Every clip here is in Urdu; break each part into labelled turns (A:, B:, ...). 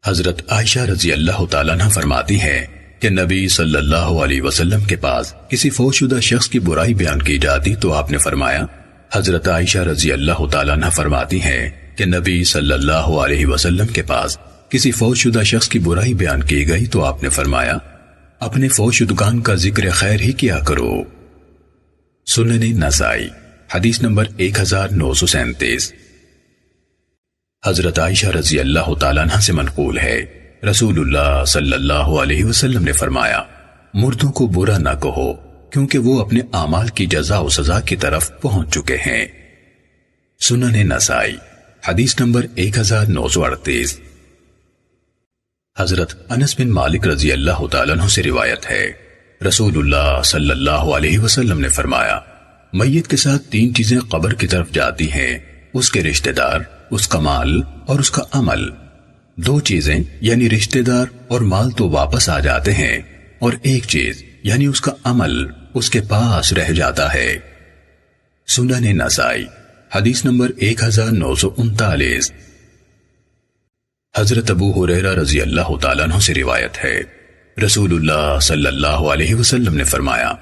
A: حضرت عائشہ رضی اللہ تعالیٰ عنہ فرماتی ہے کہ نبی صلی اللہ علیہ وسلم کے پاس کسی فوت شدہ شخص کی برائی بیان کی جاتی تو آپ نے فرمایا. حضرت عائشہ رضی اللہ تعالیٰ عنہ فرماتی ہے کہ نبی صلی اللہ علیہ وسلم کے پاس کسی فوت شدہ شخص کی برائی بیان کی گئی تو آپ نے فرمایا اپنے فوت شدگان کا ذکر خیر ہی کیا کرو. سنن نسائی حدیث نمبر 1937. حضرت عائشہ رضی اللہ تعالیٰ عنہ سے منقول ہے رسول اللہ صلی اللہ علیہ وسلم نے فرمایا مردوں کو برا نہ کہو کیونکہ وہ اپنے اعمال کی جزا و سزا کی طرف پہنچ چکے ہیں. سنن نسائی حدیث نمبر 1938. حضرت انس بن مالک رضی اللہ تعالیٰ عنہ سے روایت ہے رسول اللہ صلی اللہ علیہ وسلم نے فرمایا میت کے ساتھ 3 چیزیں قبر کی طرف جاتی ہیں، اس کے رشتہ دار، اس کا مال اور اس کا عمل. 2 چیزیں یعنی رشتہ دار اور مال تو واپس آ جاتے ہیں اور 1 چیز یعنی اس کا عمل اس کے پاس رہ جاتا ہے. سنن نسائی حدیث نمبر 1939. حضرت ابو ہریرہ رضی اللہ تعالیٰ عنہ سے روایت ہے رسول اللہ صلی اللہ علیہ وسلم نے فرمایا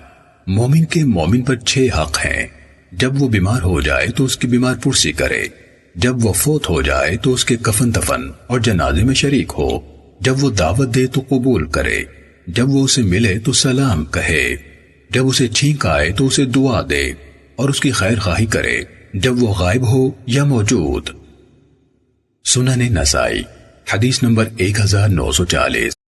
A: مومن کے مومن پر 6 حق ہیں. جب وہ بیمار ہو جائے تو اس کی بیمار پرسی کرے، جب وہ فوت ہو جائے تو اس کے کفن دفن اور جنازے میں شریک ہو، جب وہ دعوت دے تو قبول کرے، جب وہ اسے ملے تو سلام کہے، جب اسے چھینک آئے تو اسے دعا دے اور اس کی خیر خواہی کرے جب وہ غائب ہو یا موجود. سنن نسائی حدیث نمبر 1940.